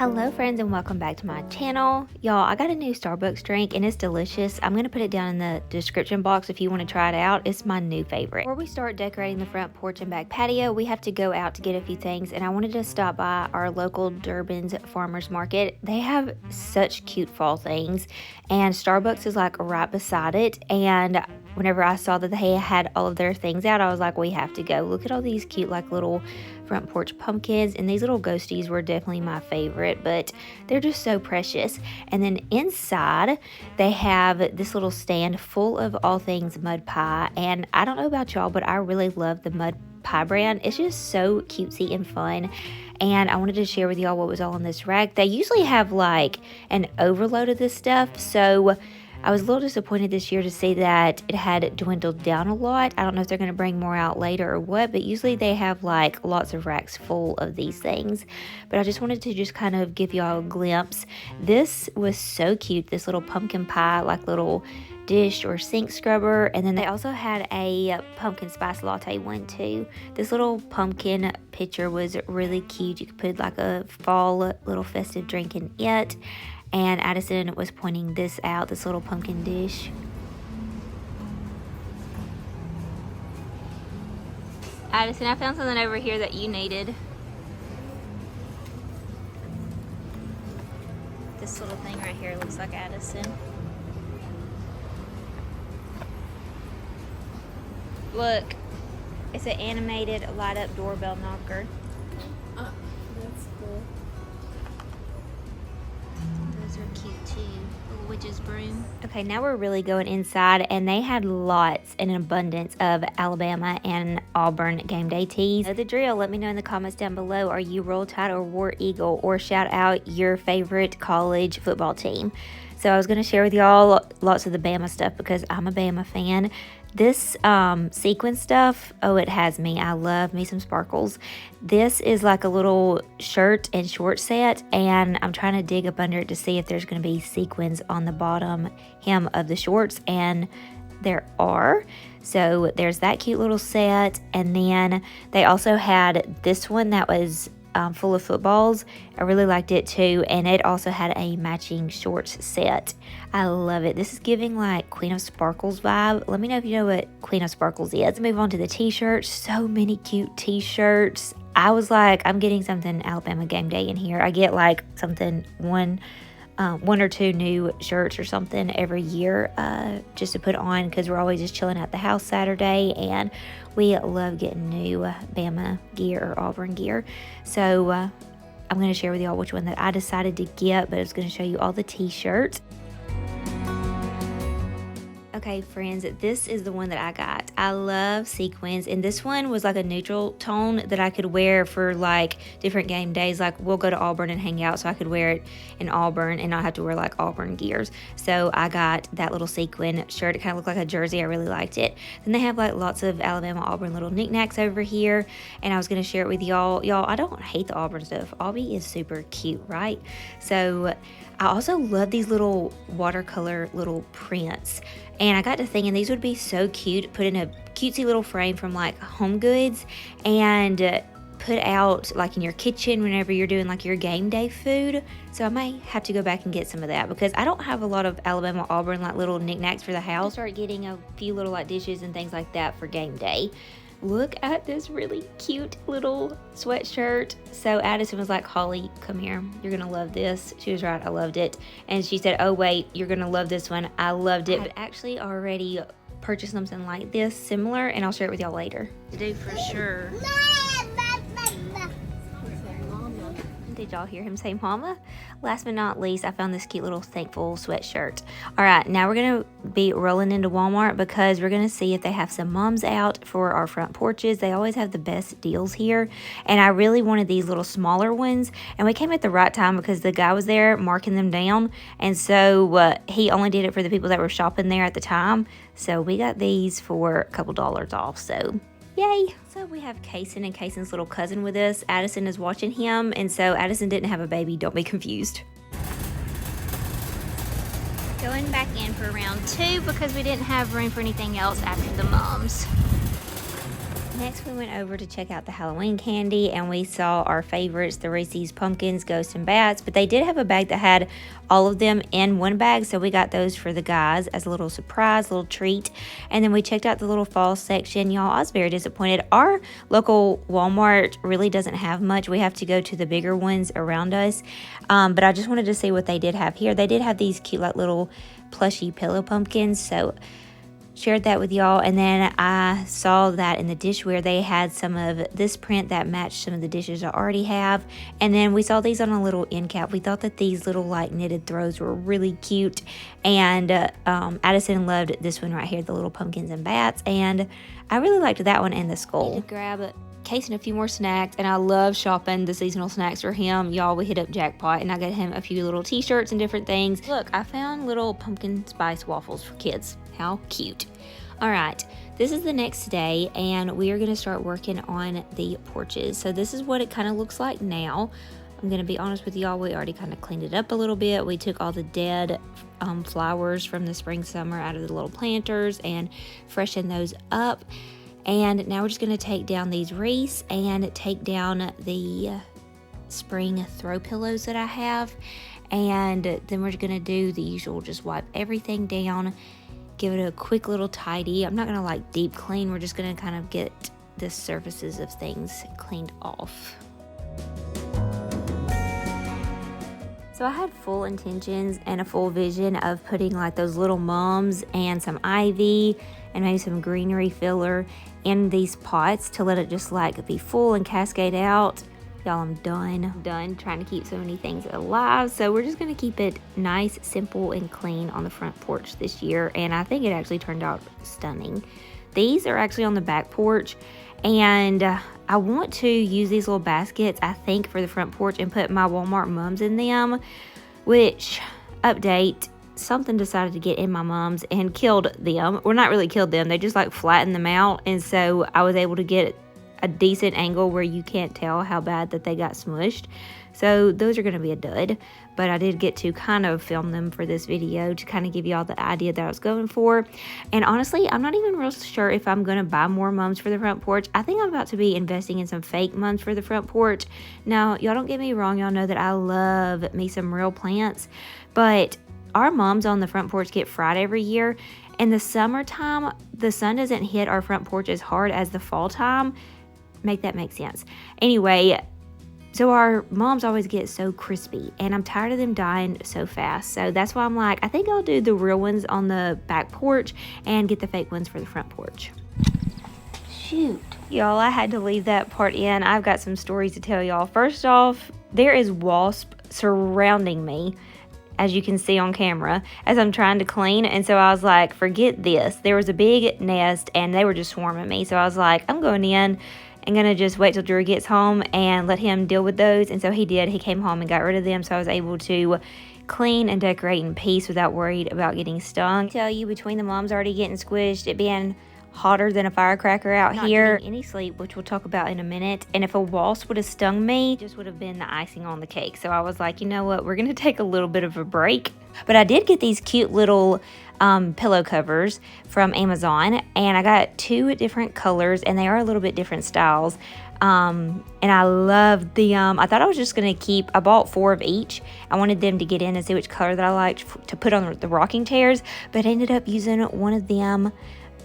Hello friends and welcome back to my channel. Y'all, I got a new Starbucks drink and it's delicious. I'm going to put it down in the description box if you want to try it out. It's my new favorite. Before we start decorating the front porch and back patio, we have to go out to get a few things, and I wanted to stop by our local Durban's farmers market. They have such cute fall things and Starbucks is like right beside it, and whenever I saw that they had all of their things out, I was like, we have to go. Look at all these cute like little front porch pumpkins, and these little ghosties were definitely my favorite, but they're just so precious. And then inside they have this little stand full of all things mud pie, and I don't know about y'all, but I really love the mud pie brand. It's just so cutesy and fun, and I wanted to share with y'all what was all in this rack. They usually have like an overload of this stuff, so I was a little disappointed this year to see that it had dwindled down a lot. I don't know if they're going to bring more out later or what, but usually they have like lots of racks full of these things. But I just wanted to just kind of give y'all a glimpse. This was so cute, this little pumpkin pie, like little dish or sink scrubber. And then they also had a pumpkin spice latte one too. This little pumpkin pitcher was really cute. You could put like a fall little festive drink in it. And Addison was pointing this out, this little pumpkin dish. Addison, I found something over here that you needed. This little thing right here looks like Addison. Look, it's an animated light up doorbell knocker. That's cool. Those are cute too. Little witch's broom. Okay, now we're really going inside, and they had lots and an abundance of Alabama and Auburn game day tees. Know the drill. Let me know in the comments down below. Are you Roll Tide or War Eagle? Or shout out your favorite college football team. So I was going to share with y'all lots of the Bama stuff because I'm a Bama fan. This sequin stuff, oh, it has me. I love me some sparkles. This is like a little shirt and short set, and I'm trying to dig up under it to see if there's going to be sequins on the bottom hem of the shorts, and there are. So there's that cute little set, and then they also had this one that was full of footballs. I really liked it too, and it also had a matching shorts set. I love it. This is giving like Queen of Sparkles vibe. Let me know if you know what Queen of Sparkles is. Let's move on to the t-shirts. So many cute t-shirts. I was like, I'm getting something Alabama game day in here. I get like something one or two new shirts or something every year just to put on, because we're always just chilling at the house Saturday, and we love getting new Bama gear or Auburn gear. So I'm going to share with y'all which one that I decided to get, but I was going to show you all the t-shirts. Okay, friends, this is the one that I got. I love sequins, and this one was like a neutral tone that I could wear for like different game days. Like we'll go to Auburn and hang out, so I could wear it in Auburn and not have to wear like Auburn gears. So I got that little sequin shirt. It kind of looked like a jersey. I really liked it. Then they have like lots of Alabama Auburn little knickknacks over here, and I was going to share it with y'all. Y'all, I don't hate the Auburn stuff. Aubie is super cute, right? So I also love these little watercolor little prints. And I got to thinking these would be so cute, put in a cutesy little frame from like Home Goods, and put out like in your kitchen whenever you're doing like your game day food. So I may have to go back and get some of that, because I don't have a lot of Alabama Auburn like little knickknacks for the house. I'll start getting a few little like dishes and things like that for game day. Look at this really cute little sweatshirt. So Addison was like, Hollie, come here. You're going to love this. She was right. I loved it. And she said, oh, wait, you're going to love this one. I loved it. But actually already purchased something like this, similar, and I'll share it with y'all later. To do for sure. Did y'all hear him say mama? Last but not least, I found this cute little thankful sweatshirt. All right, now we're going to be rolling into Walmart because we're going to see if they have some mums out for our front porches. They always have the best deals here, and I really wanted these little smaller ones, and we came at the right time because the guy was there marking them down, and so he only did it for the people that were shopping there at the time. So we got these for a couple dollars off, so yay. So we have Kaysen and Kaysen's little cousin with us. Addison is watching him, and so Addison didn't have a baby. Don't be confused. Going back in for round 2 because we didn't have room for anything else after the mums. Next, we went over to check out the Halloween candy, and we saw our favorites, the Reese's Pumpkins, Ghosts, and Bats. But they did have a bag that had all of them in one bag, so we got those for the guys as a little surprise, little treat. And then we checked out the little fall section. Y'all, I was very disappointed. Our local Walmart really doesn't have much. We have to go to the bigger ones around us. But I just wanted to see what they did have here. They did have these cute, like, little plushy pillow pumpkins, so shared that with y'all. And then I saw that in the dishware they had some of this print that matched some of the dishes I already have. And then we saw these on a little end cap. We thought that these little like knitted throws were really cute, and Addison loved this one right here, the little pumpkins and bats, and I really liked that one and the skull. Grab a case and a few more snacks, and I love shopping the seasonal snacks for him. Y'all, we hit up jackpot, and I got him a few little t-shirts and different things. Look, I found little pumpkin spice waffles for kids. How cute. All right, this is the next day, and we are going to start working on the porches. So this is what it kind of looks like now. I'm going to be honest with y'all, we already kind of cleaned it up a little bit. We took all the dead flowers from the spring summer out of the little planters and freshened those up. And now we're just going to take down these wreaths and take down the spring throw pillows that I have. And then we're going to do the usual, just wipe everything down, give it a quick little tidy. I'm not going to like deep clean. We're just going to kind of get the surfaces of things cleaned off. So I had full intentions and a full vision of putting like those little mums and some ivy and maybe some greenery filler in these pots to let it just like be full and cascade out. Y'all, I'm done trying to keep so many things alive. So we're just going to keep it nice, simple, and clean on the front porch this year. And I think it actually turned out stunning. These are actually on the back porch. And I want to use these little baskets, I think, for the front porch and put my Walmart mums in them. Which, update, something decided to get in my mums and killed them. Well, not really killed them. They just like flattened them out. And so I was able to get a decent angle where you can't tell how bad that they got smushed. So those are going to be a dud, but I did get to kind of film them for this video to kind of give you all the idea that I was going for. And honestly, I'm not even real sure if I'm going to buy more mums for the front porch. I think I'm about to be investing in some fake mums for the front porch. Now, y'all don't get me wrong. Y'all know that I love me some real plants, but our mums on the front porch get fried every year. In the summertime, the sun doesn't hit our front porch as hard as the fall time. Make that make sense. Anyway, so our moms always get so crispy, and I'm tired of them dying so fast. So that's why I'm like, I think I'll do the real ones on the back porch and get the fake ones for the front porch. Shoot. Y'all, I had to leave that part in. I've got some stories to tell y'all. First off, there is wasp surrounding me, as you can see on camera, as I'm trying to clean. And so I was like, forget this. There was a big nest, and they were just swarming me. So I was like, I'm going in. I'm going to just wait till Drew gets home and let him deal with those. And so he did. He came home and got rid of them. So I was able to clean and decorate in peace without worried about getting stung. I tell you, between the moms already getting squished, it being hotter than a firecracker out here, not getting any sleep, which we'll talk about in a minute. And if a wasp would have stung me, it just would have been the icing on the cake. So I was like, you know what? We're going to take a little bit of a break. But I did get these cute little pillow covers from Amazon, and I got 2 different colors, and they are a little bit different styles. And I love them. I thought I was just going to I bought 4 of each. I wanted them to get in and see which color that I liked to put on the rocking chairs, but I ended up using one of them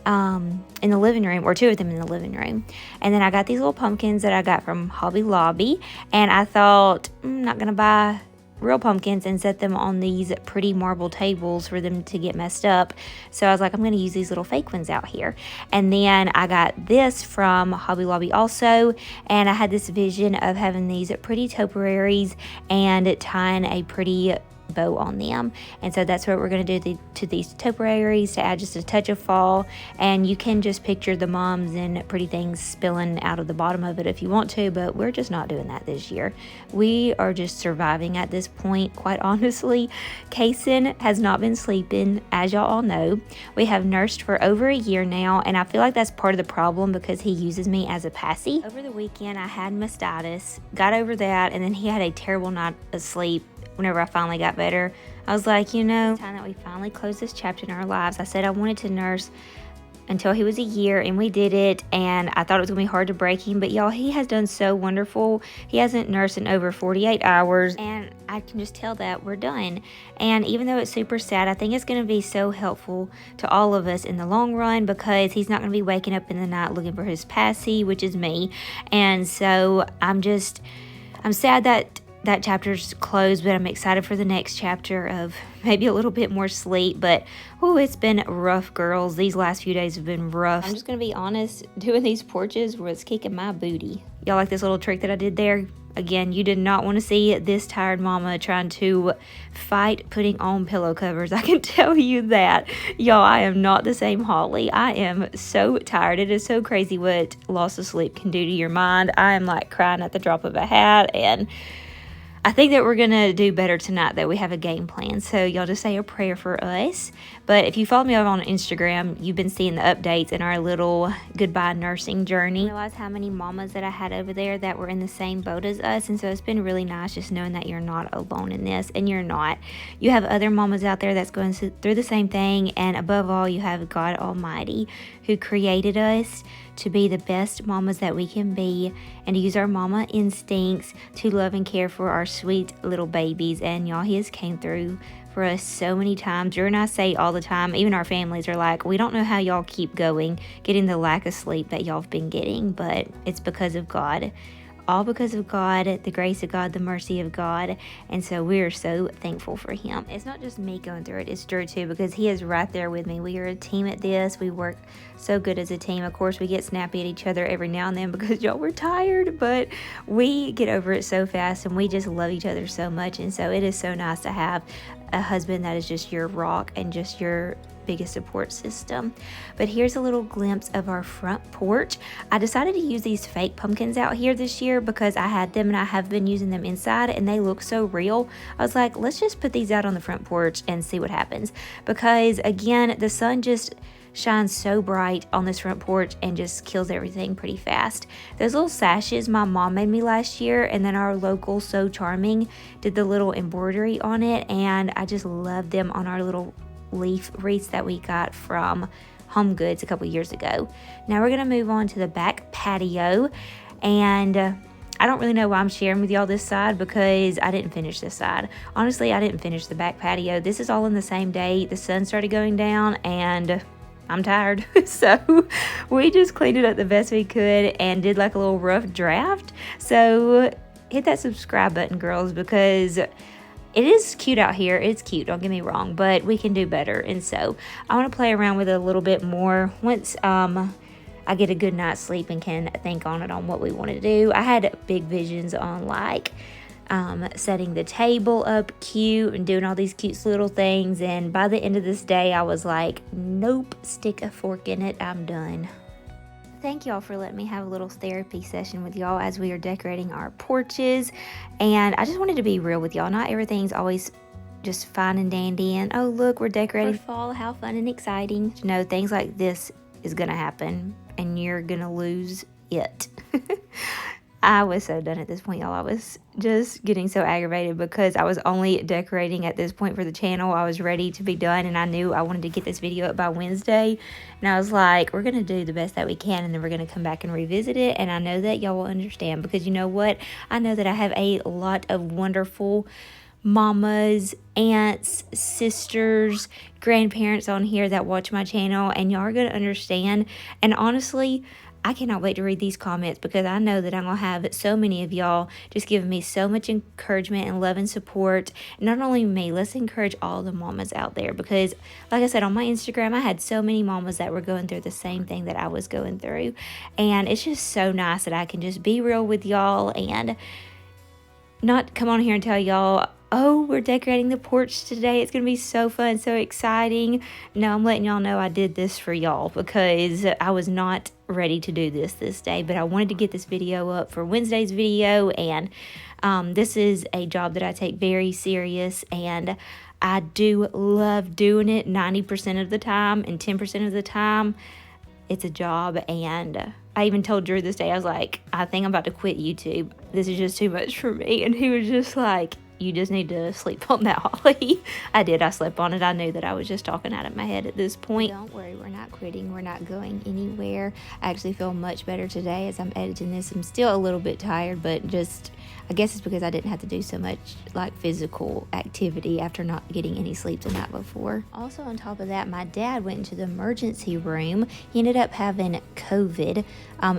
in the living room, or 2 of them in the living room. And then I got these little pumpkins that I got from Hobby Lobby, and I thought, I'm not going to buy real pumpkins and set them on these pretty marble tables for them to get messed up. So I was like, I'm going to use these little fake ones out here. And then I got this from Hobby Lobby also, and I had this vision of having these pretty topiaries and tying a pretty bow on them. And so that's what we're going to do to these topiaries to add just a touch of fall. And you can just picture the moms and pretty things spilling out of the bottom of it if you want to, but we're just not doing that this year. We are just surviving at this point, quite honestly. Kaysen has not been sleeping, as y'all all know. We have nursed for over a year now, and I feel like that's part of the problem because he uses me as a passy. Over the weekend, I had mastitis, got over that, and then he had a terrible night of sleep. Whenever I finally got better, I was like, you know, time that we finally closed this chapter in our lives. I said I wanted to nurse until he was a year, and we did it, and I thought it was gonna be hard to break him, but y'all, he has done so wonderful. He hasn't nursed in over 48 hours, and I can just tell that we're done. And even though it's super sad, I think it's gonna be so helpful to all of us in the long run, because he's not gonna be waking up in the night looking for his passy, which is me. And so I'm sad that that chapter's closed, but I'm excited for the next chapter of maybe a little bit more sleep. But oh, it's been rough, girls. These last few days have been rough. I'm just gonna be honest, doing these porches was kicking my booty. Y'all like this little trick that I did there? Again, you did not want to see this tired mama trying to fight putting on pillow covers. I can tell you that. Y'all, I am not the same Hollie. I am so tired. It is so crazy what loss of sleep can do to your mind. I am like crying at the drop of a hat, and I think that we're going to do better tonight, that we have a game plan. So y'all just say a prayer for us. But if you follow me over on Instagram, you've been seeing the updates in our little goodbye nursing journey. I realized how many mamas that I had over there that were in the same boat as us. And so it's been really nice just knowing that you're not alone in this. And you're not. You have other mamas out there that's going through the same thing. And above all, you have God Almighty, who created us to be the best mamas that we can be, and to use our mama instincts to love and care for our sweet little babies. And y'all, he has came through for us so many times. Drew and I say all the time, even our families are like, we don't know how y'all keep going, getting the lack of sleep that y'all have been getting, but it's because of God. All because of God, the grace of God, the mercy of God. And so we are so thankful for him. It's not just me going through it, it's Drew too, because he is right there with me. We are a team at this. We work so good as a team. Of course, we get snappy at each other every now and then because y'all, we're tired, but we get over it so fast, and we just love each other so much. And so it is so nice to have a husband that is just your rock and just your biggest support system. But here's a little glimpse of our front porch. I decided to use these fake pumpkins out here this year because I had them and I have been using them inside, and they look so real. I was like, let's just put these out on the front porch and see what happens, because again, the sun just shines so bright on this front porch and just kills everything pretty fast. Those little sashes my mom made me last year, and then our local So Charming did the little embroidery on it, and I just love them on our little leaf wreaths that we got from Home Goods a couple years ago. Now we're going to move on to the back patio, and I don't really know why I'm sharing with y'all this side, because I didn't finish this side. Honestly, I didn't finish the back patio. This is all in the same day. The sun started going down, and I'm tired. So we just cleaned it up the best we could and did like a little rough draft. So hit that subscribe button, girls, because it is cute out here. It's cute, don't get me wrong, but we can do better. And so I want to play around with it a little bit more once I get a good night's sleep and can think on it on what we want to do. I had big visions on like setting the table up cute and doing all these cute little things, and by the end of this day I was like, nope, stick a fork in it, I'm done. Thank y'all for letting me have a little therapy session with y'all as we are decorating our porches. And I just wanted to be real with y'all. Not everything's always just fine and dandy and oh look, we're decorating for fall, how fun and exciting. No, things like this is gonna happen and you're gonna lose it. I was so done at this point, y'all. I was just getting so aggravated because I was only decorating at this point for the channel. I was ready to be done, and I knew I wanted to get this video up by Wednesday. And I was like, we're going to do the best that we can, and then we're going to come back and revisit it. And I know that y'all will understand, because you know what? I know that I have a lot of wonderful mamas, aunts, sisters, grandparents on here that watch my channel, and y'all are going to understand. And honestly, I cannot wait to read these comments, because I know that I'm going to have so many of y'all just giving me so much encouragement and love and support. And not only me, let's encourage all the mamas out there, because like I said, on my Instagram, I had so many mamas that were going through the same thing that I was going through. And it's just so nice that I can just be real with y'all and not come on here and tell y'all, oh, we're decorating the porch today, it's going to be so fun, so exciting. No, I'm letting y'all know I did this for y'all, because I was not ready to do this day, but I wanted to get this video up for Wednesday's video, and this is a job that I take very serious, and I do love doing it 90% of the time, and 10% of the time it's a job. And I even told Drew this day, I was like, I think I'm about to quit YouTube. This is just too much for me. And he was just like, you just need to sleep on that, Hollie. I did. I slept on it. I knew that I was just talking out of my head at this point. Don't worry, we're not quitting. We're not going anywhere. I actually feel much better today as I'm editing this. I'm still a little bit tired, but just, I guess it's because I didn't have to do so much like physical activity after not getting any sleep the night before. Also on top of that, my dad went into the emergency room. He ended up having COVID,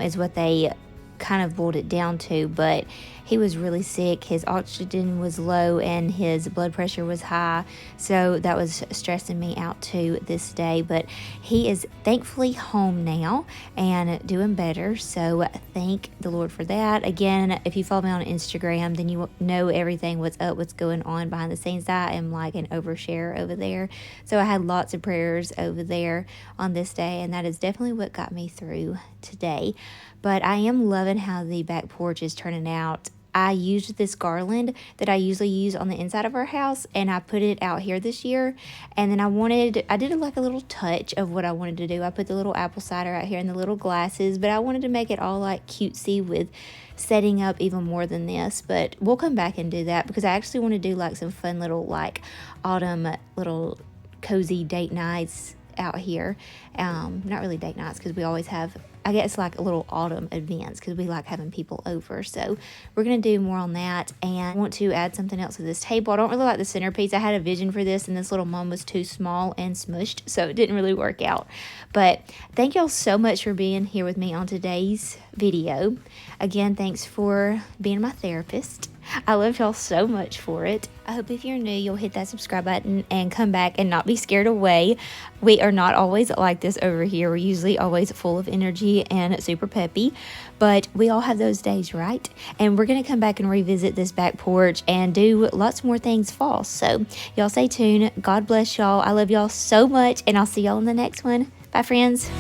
is what they kind of boiled it down to, but he was really sick. His oxygen was low and his blood pressure was high, so that was stressing me out too this day. But he is thankfully home now and doing better, so thank the Lord for that. Again, if you follow me on Instagram, then you know everything, what's up, what's going on behind the scenes. I am like an overshare over there, so I had lots of prayers over there on this day, and that is definitely what got me through today. But I am loving how the back porch is turning out. I used this garland that I usually use on the inside of our house, and I put it out here this year. And then I did like a little touch of what I wanted to do. I put the little apple cider out here and the little glasses, but I wanted to make it all like cutesy with setting up even more than this. But we'll come back and do that because I actually want to do like some fun little like autumn little cozy date nights out here. Not really date nights because we always have, I guess, like a little autumn events because we like having people over. So we're going to do more on that, and I want to add something else to this table. I don't really like the centerpiece. I had a vision for this, and this little mum was too small and smushed, so it didn't really work out. But thank y'all so much for being here with me on today's video. Again, thanks for being my therapist. I love y'all so much for it. I hope if you're new, you'll hit that subscribe button and come back and not be scared away. We are not always like this over here. We're usually always full of energy and super peppy, but we all have those days, right? And we're going to come back and revisit this back porch and do lots more things fall. So y'all stay tuned. God bless y'all. I love y'all so much, and I'll see y'all in the next one. Bye, friends.